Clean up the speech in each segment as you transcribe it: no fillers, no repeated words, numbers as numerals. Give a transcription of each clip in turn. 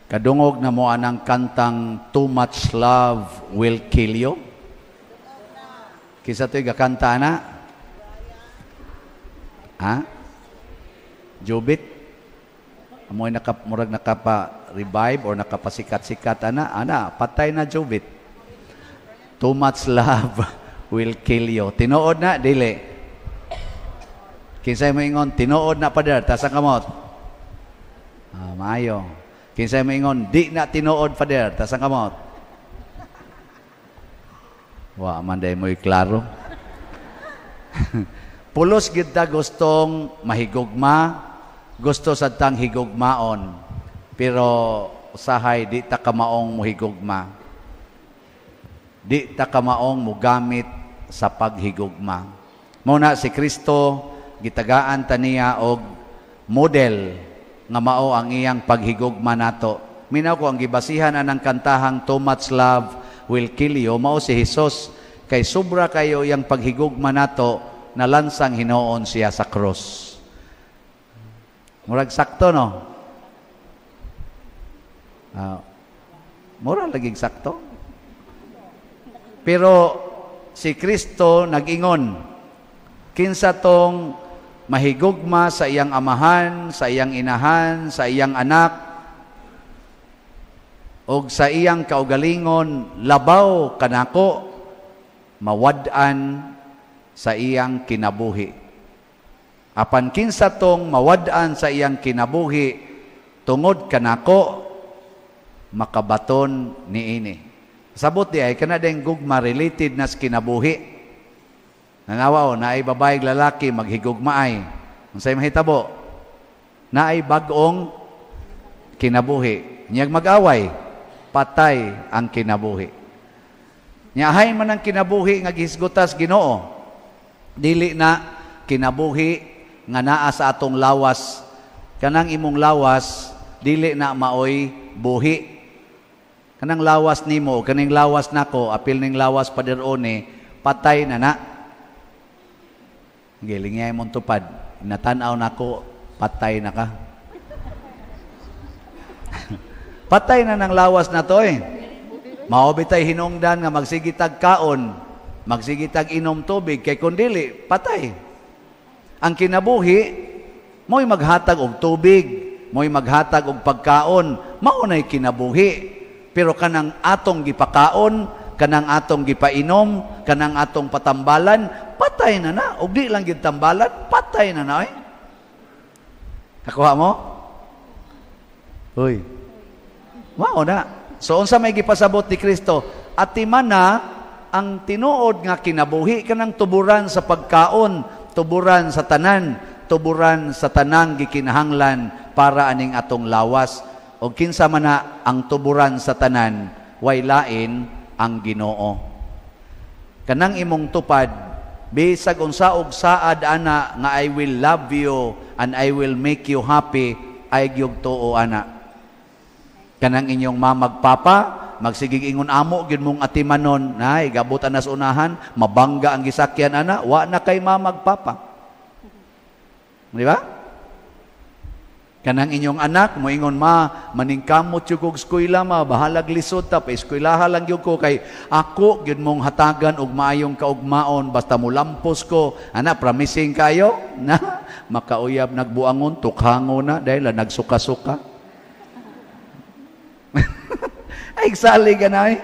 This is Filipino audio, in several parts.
Kadungog na mo anang kantang Too Much Love Will Kill You. Kisa to'y gakanta na? Ha? Jubit? Amoy murag nakapa-revive or nakapasikat-sikat ana, patay na Jubit. Too much love will kill you. Tinuod na, dili. Kinsay mo ingon, tinuod na pader, tasang kamot. Maayo. Kinsay mo ingon, di na tinuod pader, tasang kamot. Wa, manday mo'y klaro. Pulos kita gustong mahigugma, gusto sa tang higugmaon, pero usahay di ta kamaong mohigugma. Di ta kamaong mogamit sa paghigugma. Muna si Kristo gitagaan ta niya og model nga mao ang iyang paghigugma nato. Minaw ko ang gibasihan anang kantahang Too Much Love Will Kill You, mao si Jesus kay sobra kayo iyang paghigugma nato na lansang hinuon siya sa cross. Murag sakto, no? Murag laging sakto. Pero si Kristo nag-ingon, kinsa tong mahigugma sa iyang amahan, sa iyang inahan, sa iyang anak, o sa iyang kaugalingon, labaw kanako, mawad-an sa iyang kinabuhi. Apan kinsa tong mawad-an sa iyang kinabuhi tungod kanako, makabaton niini. Sabot di ay kana ding gugma related na sa kinabuhi. Nanawa na ay babaeng lalaki maghigugmaay. Unsay mahitabo? Na ay bag-ong kinabuhi. Niyag mag-away, patay ang kinabuhi. Niyahay man ang kinabuhi nga gihisgutas Ginoo. Dili na kinabuhi nga naa sa atong lawas. Kanang imong lawas dili na maoy buhi. Kanang lawas nimo, kaning lawas nako, apil ning lawas paderone, patay na. Gilingay mong tupad, natanaw nako, patay na ka. Patay na ng lawas na to eh. Mao bitay hinungdan nga magsigitag kaon, magsigitag inom tubig kay kun dili patay. Ang kinabuhi mo'y maghatag og tubig, mo'y maghatag og pagkaon, mao nay kinabuhi. Pero kanang atong gipakaon, kanang atong gipainom, kanang atong patambalan, patay na. Og di lang gid tambalan, patay na eh. Kakuha mo? Uy. Mao na. So unsa may gipasabot ni Kristo? Atiman na ang tinuod nga kinabuhi kanang tuburan sa pagkaon, tuburan sa tanan, tuburan sa tanang gikinahanglan para aning atong lawas. O kinsa man na ang tuburan sa tanan, way lain ang Ginoo. Kanang imong tupad, bisag unsa og saad ana nga I will love you and I will make you happy, ay gyud tuo ana. Kanang inyong mamagpapa, magsigig ingon amo gyud mong atimanon, nay gabutan nas unahan, mabangga ang gisakyan ana, wa na kay mamagpapa. Di ba? Kanang inyong anak, moingon maningkamot yung kong eskwela bahalag lisod ta, pa eskwelaha lang yung ko, kay ako, yun mong hatagan og maayong kaugmaon, basta mulampos ko, promising kayo, na, makauyab nagbuangon, tukhango na, dahil nagsuka-suka. Ay, sali ka na eh.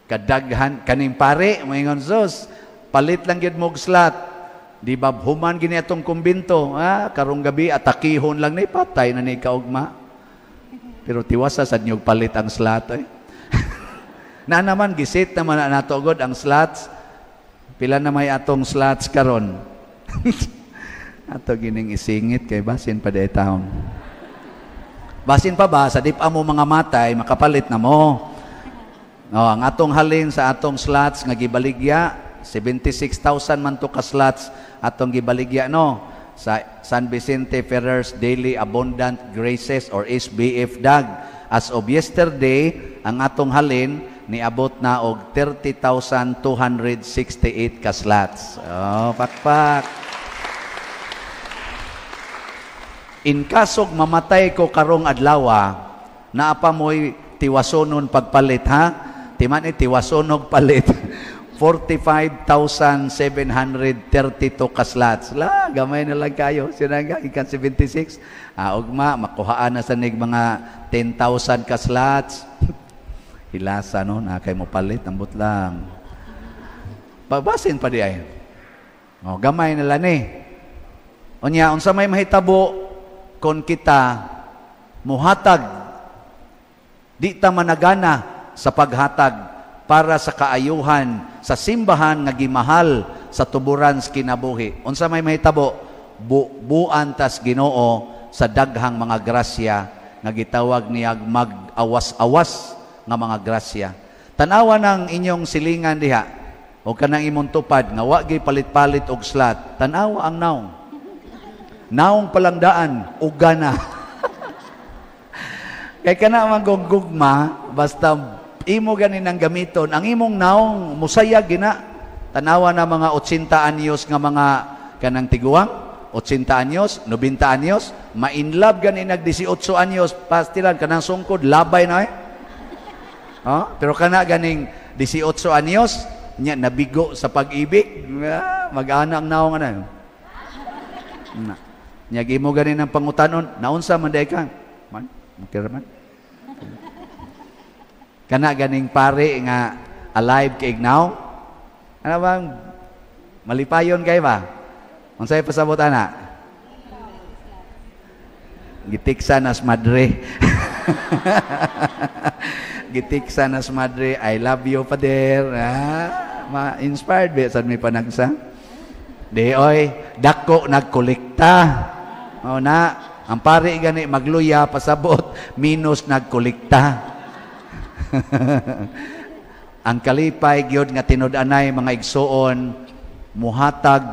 Kadaghan, kaning pare, moingon, sus, palit lang yun mong slat. Di ba human gini atong kumbinto, karong gabi atakihon lang ni patay na ni kaugma. Pero tiwasa sad niyog palit ang slot eh. Na naman gisit naman nato god ang slots. Pila na may atong slots karon. Ato gining isingit kay basin pa day taon. Basin pa ba sa dipa mo mga matay makapalit na mo. Ang atong halin sa atong slots nga gibaligya 76,000 man to ka slots atong gibaligya no sa San Vicente Ferrer's Daily Abundant Graces or SBF DAG. As of yesterday, ang atong halin niabot na og 30,268 ka slots. Oh, pakpak. In kasog mamatay ko karong adlaw, Naapa mo'y tiwasonon pagpalit, ha? Timan tiwasonog palit. 45,732 ka slots. La, gamay na lang kayo. Sinaga, ikan 76. Ugma, makuhaan na sa mga 10,000 ka slots. Hilasa, no? Nakay mo palit, ambot lang. Pagbasin pa di ay. Gamay na lang Unya, unsa may mahitabo kon kita muhatag, di ta managana sa paghatag para sa kaayuhan sa simbahan nga gimahal sa tuburan sa kinabuhi. Unsa may mahitabo? Buan tas Ginoo sa daghang mga grasya nga gitawag niya mag-awas-awas nga mga grasya. Tanawa ng inyong silingan diha o kanang imong tupad nga wa gyud palit-palit og slot. Tanawa ang naong. Naong palangdaan uga na. Kay kana magugugma basta imo ganin ang gamiton, ang imong naong musayag gina. Tanawa na mga 80 anyos nga mga kanang tiguang, 80 anyos, 90 anyos, ma-inlove ganin nag 18 anyos, pastilan kanang sungkod labay na pero kana ganing 18 anyos, nya nabigo sa pag-ibig, mag-ana ang naong ana. Nya gimo ganin ang pangutanon, naunsa man day ka? Man, man. Kana ganing pare nga alive kay now. Ano bang malipayon kay ba? Unsay pasabot ana? Gitiksa nas madre. Gitiksa nas madre, I love you pader. Ma-inspired ba sad mi panagsa? Di oy, dako nagkolekta. Mao na, ang pare gani magluya pasabot, minus nagkolekta. Ang kalipay gyud nga tinud-anay mga igsuon muhatag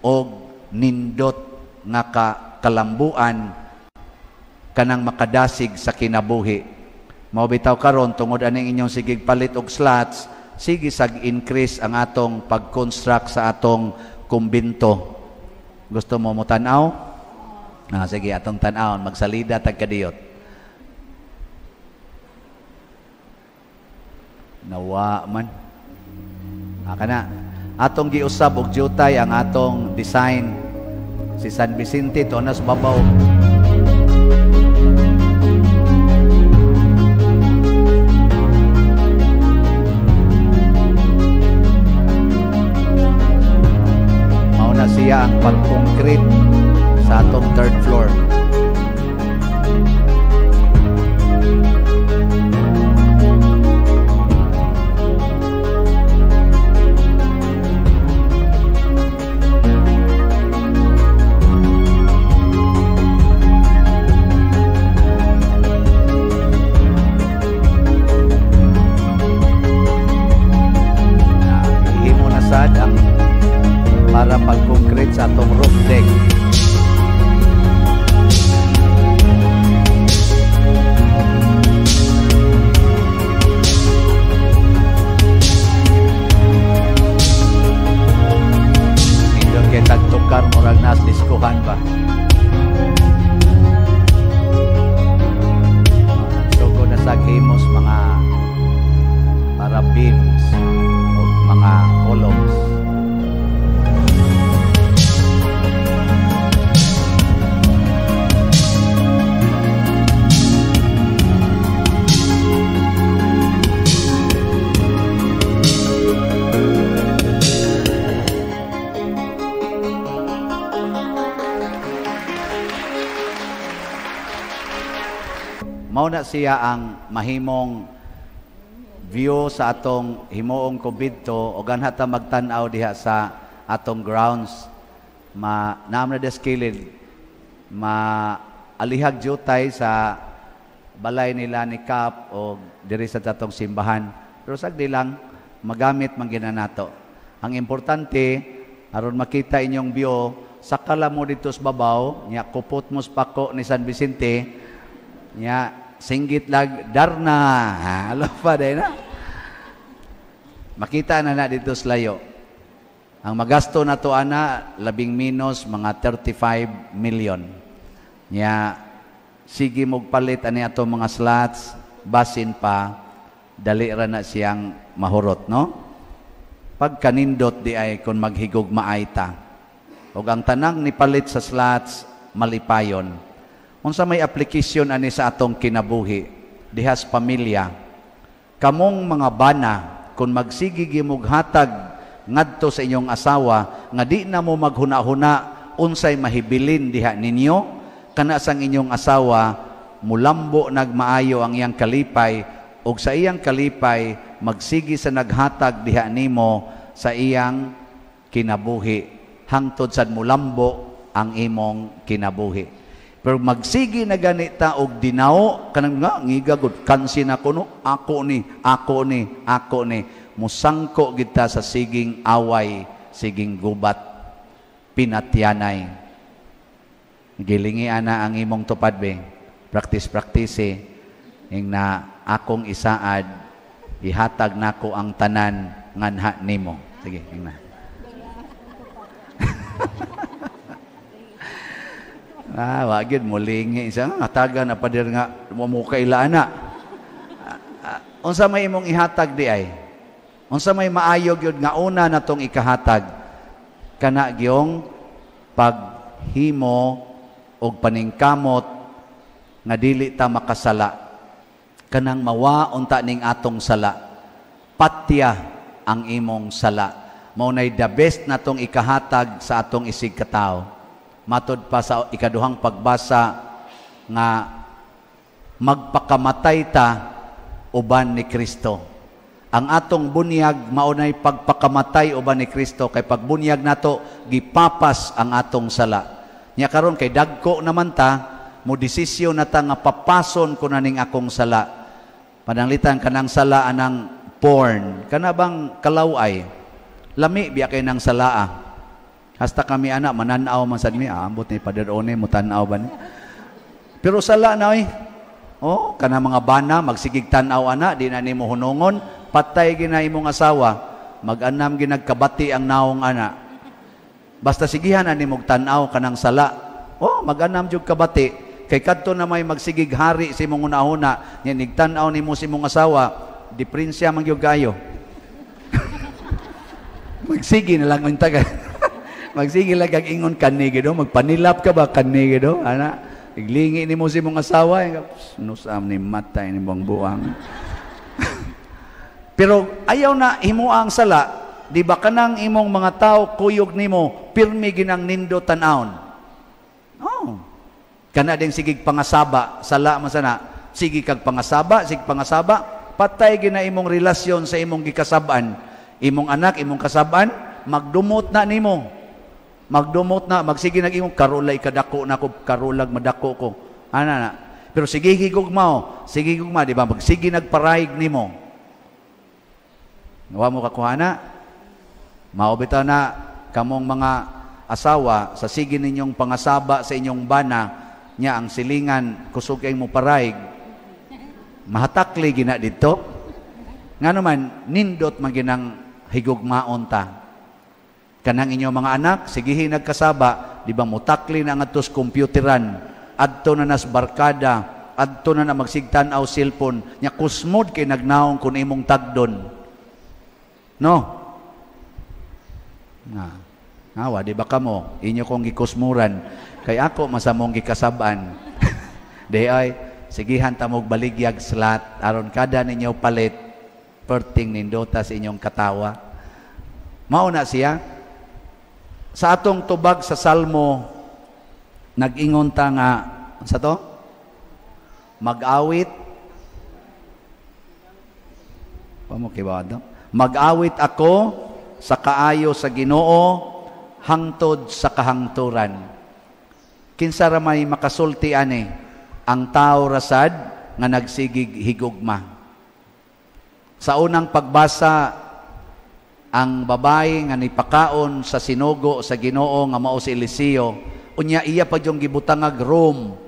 og nindot nga kalambuan kanang makadasig sa kinabuhi. Mao bitaw karon tungod aning inyong sigig palit og slots, sige sag-increase ang atong pag-construct sa atong kumbinto. Gusto mo mo tan-aw? Sige atong tan-awon, magsalida tag kadiyot. Nawa man. Kana atong giusab og jutay ang atong design si San Vicente to nas babaw. Mao na siya ang pag-concrete sa atong third floor. Para pag-concrete sa atong roof deck. Indon kay tagtukar murag nas diskuhan ba. Sugo na sa himos mga para beams o mga columns. Mao na siya ang mahimong view sa atong himuong kubidto o ganha ta magtan-aw diha sa atong grounds. Naam na deskilid alihag jutay sa balay nila ni Kap o diri sa atong simbahan. Pero sagdi lang magamit man ginanato. Ang importante aron makita inyong view sakala mo dito sa babaw nya kupot mo sa pako ni San Vicente nya singgit lag darna. Alo pa day na. Makita na dito sa layo. Ang magasto na to ana labing minus mga 35 million. Nya sige mogpalit ani ato mga slots, basin pa dali ra na siyang mahurot, no? Pagkanindot di ay kung maghigugma ay ta. O ang tanang nipalit sa slots, malipayon. Unsa may aplikasyon ani sa atong kinabuhi, dihas pamilya, kamong mga bana, kung magsigigi mog hatag ngadto sa inyong asawa, nga di na mo maghuna-huna, unsay mahibilin diha ninyo, kana sang inyong asawa, mulambo nagmaayo ang iyang kalipay, ug sa iyang kalipay, magsigi sa naghatag diha nimo sa iyang kinabuhi, hangtod sad mulambo ang imong kinabuhi. Pero magsigi na ganita og dinao kanang nga ngigagod kansin ako no, ako ni musangko kita sa siging away, siging gubat, pinatyanay. Gilingi ana ang imong tupad be, practice ing na akong isaad, ihatag nako ang tanan nganha nimo. Sige, ing na. Wagid mo lingi isa hatagan na padir nga mo kailaan na. Unsa may imong ihatag di ay? Unsa may maayog yun nga una natong ikahatag kana gyong paghimo og paningkamot nga dili ta makasala, kanang mawa unta ning atong sala, patya ang imong sala. Maunay the best natong ikahatag sa atong isig katawo. Matod pa sa ikaduhang pagbasa nga magpakamatay ta uban ni Kristo. Ang atong bunyag maunay pagpakamatay uban ni Kristo, kay pagbunyag nato gipapas ang atong sala. Nya karon kay dagko naman ta, mo desisyon na ta nga papason ko na ning akong sala. Pananglitan kanang sala anang porn, kana bang kalaway. Lami biya kay nang salaa. Hasta kami anak mananaw man sad mi, ambot ni Padre One mo tan-aw ba ni. Pero sala na oy. Oh, kana mga bana magsigig tan-aw ana, di na nimo hunongon, patay gina imong asawa, mag-anam ginagkabati ang naong ana. Basta sigihan ani mog tan-aw kanang sala. Oh, mag-anam jud kabati. Kay kadto na may magsigig hari si imong una-una, nya nigtan-aw nimo si imong asawa, diferensya man gyud kayo. Magsigi na lang ang taga. Magsige lang kag ingon kanigi do, magpanilap ka ba kanigi do, ana? Iglingi nimo si mong asawa, nusam ni matay ni mong buang. Pero ayaw na himo ang sala, di ba kanang imong mga tao kuyog nimo, pirmi ginang nindo tan-aon. Oh. Kana ding sigig pangasaba, sala man sana, sige kag pangasaba, patay gina imong relasyon sa imong gikasab-an, imong anak, imong kasab-an, magdumot na nimo. Magdumot na, magsige nag-imong karulay kadako na ko, karulag madako ko. Ana na. Pero sige gugma, di ba? Magsige nagparayig nimo. Nawa mo kakuhana? Maobita na kamong mga asawa sa sige ninyong pangasaba sa inyong bana nya ang silingan kusog kay mo parayig. Mahatakli gina dito. Nga naman nindot maginang higugmaon ta. Kanang inyong mga anak, sigihin nagkasaba, di ba mutakli na ang atos computeran, adto na nas barkada, adto na magsigtan aw cellphone, nya kusmod kay nagnaong kun imong tagdon. No? Nawa, di ba kamo, inyo kong gikusmuran, kay ako masamong gikasaban. Di ay, sigihan tamog baligyag slat, aron kada ninyo palit, perting nindota sa inyong katawa. Mauna siya, sa atong tubag sa Salmo, nag-ingon ta nga, sa to? Mag-awit. Mag-awit ako sa kaayo sa Ginoo, hangtod sa kahangturan. Kinsa ra may makasulti ani, ang tao rasad nga nagsigig higugma. Sa unang pagbasa, ang babae nga nipakaon sa sinugo sa Ginoo nga mao si Eliseo, unya iya pa yung gibutangag room,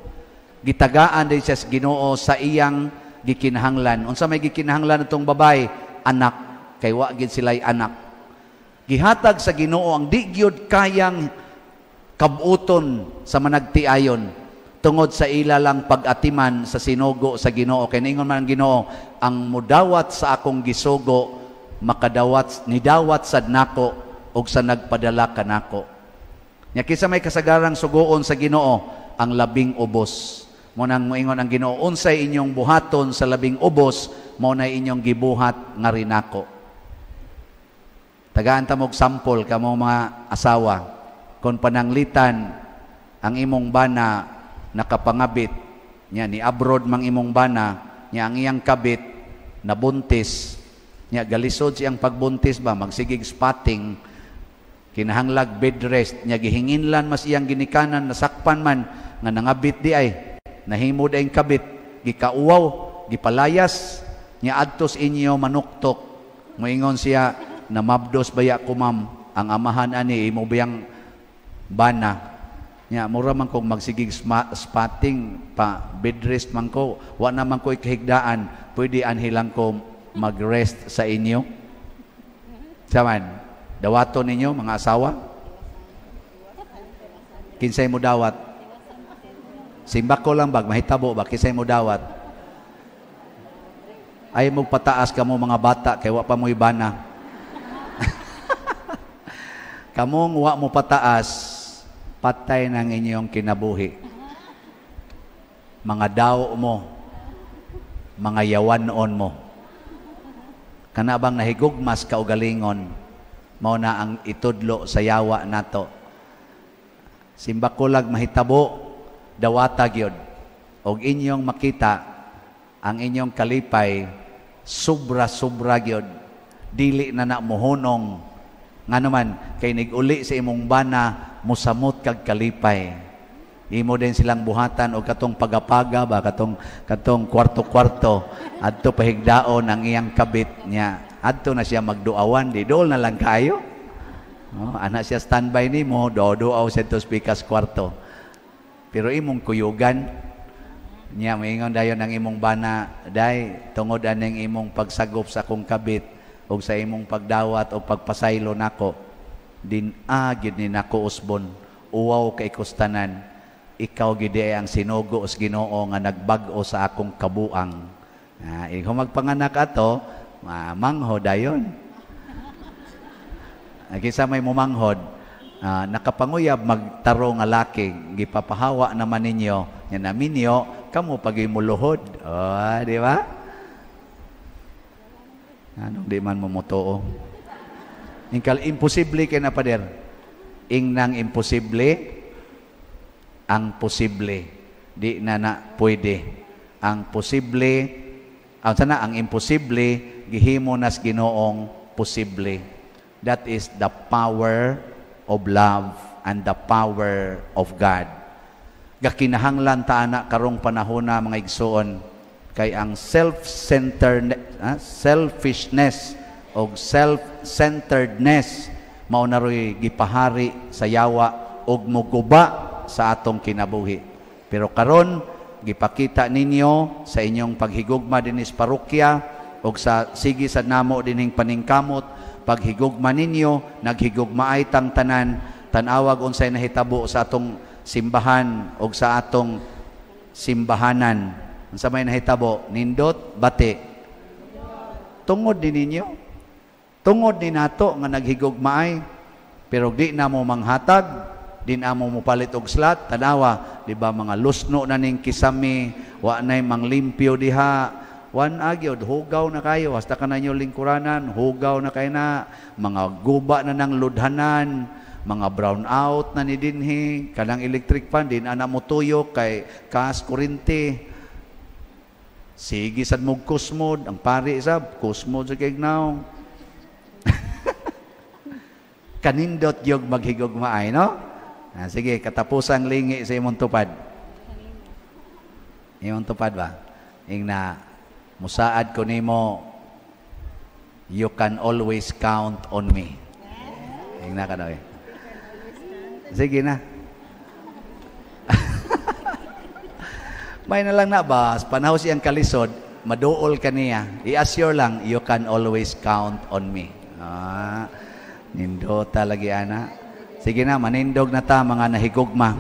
gitagaan din siya sa Ginoo sa iyang gikinahanglan. Unsa may gikinahanglan itong babae? Anak, kay wa gid sila'y anak. Gihatag sa Ginoo ang di gyud kayang kabuton sa managtiayon. tungod sa ila lang pag-atiman sa sinugo sa Ginoo. Kay ningon man ang Ginoo, ang mudawat sa akong gisugo nidawat sad nako og sa nagpadala kanako. Nya kisa may kasagarang sugoon sa Ginoo ang labing ubos. Mo nang moingon ang Ginoo, unsay inyong buhaton sa labing ubos, mao na inyong gibuhat nga rinako. Tagaan ta mog sample kamo mga asawa, kon pananglitan ang imong bana nakapangabit nya ni abroad mang imong bana nya ang iyang kabit nabuntis nya galisod siyang pagbuntis ba magsigig spotting kinahanglag bed rest nya gihinginlan mas iyang ginikanan nasakpan man nga nangabit di ay nahimo daing kabit gikauwaw gipalayas nya adtos inyo manuktok moingon siya na mabdos baya ko ma'am ang amahan ani imo biyang bana nya mura man kong magsigig spotting pa bed rest man ko wa naman ko ikahigdaan pwede anhilang ko mag-rest sa inyo saman dawaton ninyo mga asawa kinsay mo dawat simba ko lang bag mahitabo ba kinsay mo dawat ay magpataas kamo mga bata kay wa pa mo ibana kamong wa mo pataas patay ng inyong kinabuhi. Mga daw mo, mga yawanon mo. Kanabang nahigugmas kaugalingon, mao na ang itudlo sa yawa nato. Simbakulag mahitabo, dawata gyud. Og inyong makita, ang inyong kalipay, sobra-sobra gyud. Dili na muhunong. Nga naman, kay niguli sa imong bana, musamot kag kalipay. Imo din silang buhatan o katong pagapaga ba katong kwarto-kwarto adto pahigdaon ang iyang kabit niya. Adto na siya magduawan, di dol na lang kayo. Ana siya standby nimo, do-duaw sa pikas kwarto. Pero imong kuyugan niya moingon dayon ang imong bana, day tungod aning imong pagsagop sa akong kabit o sa imong pagdawat o pagpasaylo nako. Dinagid ni nako usbon uwaw kay kustanan ikaw gid ang sinugo sa Ginoo nga nagbag-o sa akong kabuang kung magpanganak ato manghod dayon kisa may mumanghod nakapanguyab magtaro nga laki gipapahawa naman ninyo nya naminyo kamo pagimuluhod di ba anong di man mumutuo ingkal imposible kay na pader. Ingnang imposible, ang posible. Di na pwede. Ang posible, ang imposible, gihimo nas Ginoong posible. That is the power of love and the power of God. Gakinahanglan ta ana karong panahona mga igsoon kay ang selfishness o self-centeredness mao na ro'y gipahari sa yawa og muguba sa atong kinabuhi. Pero karon gipakita ninyo sa inyong paghigugma dinis parokya og sa sige sa namo dining paningkamot paghigugma ninyo naghigugmaay tang tanan tan-awag unsay nahitabo sa atong simbahan og sa atong simbahanan. Unsa may nahitabo nindot bati tungod din ninyo tungod ni nato nga naghigugmaay pero di na mo manghatag di na mo mupalit og slat tanawa di ba mga lusno na ning kisami wa nay manglimpyo diha wan agyod hugaw na kayo hasta kananyo lingkuranan hugaw na kay na mga guba na nang ludhanan mga brown out na ni dinhi kanang electric fan din ana mo tuyo kay kas kuryente sige sad mog kusmod ang pari sab kusmod sa kignaw kanindot yung maghigugmaay, no? Sige, katapusang lingi sa imong tupad. Imong tupad ba? Ingna, musaad ko nimo, you can always count on me. Ingna ka daw eh. Sige na. May na lang na ba, panahon siyang kalisod, maduol ka niya. I-assure lang, you can always count on me. Nindo talagi ana. Sige na, manindog na ta mga nahigugma.